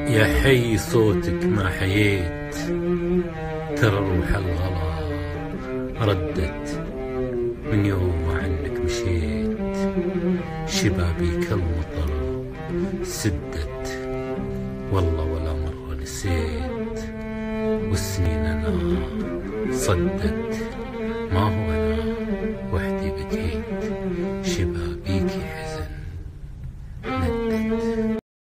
يا حي صوتك ما حييت، ترى روح الغلا ردت من يوم عنك مشيت. شبابيك المطر سدت والله ولا مرة نسيت، والسنين أنا صدت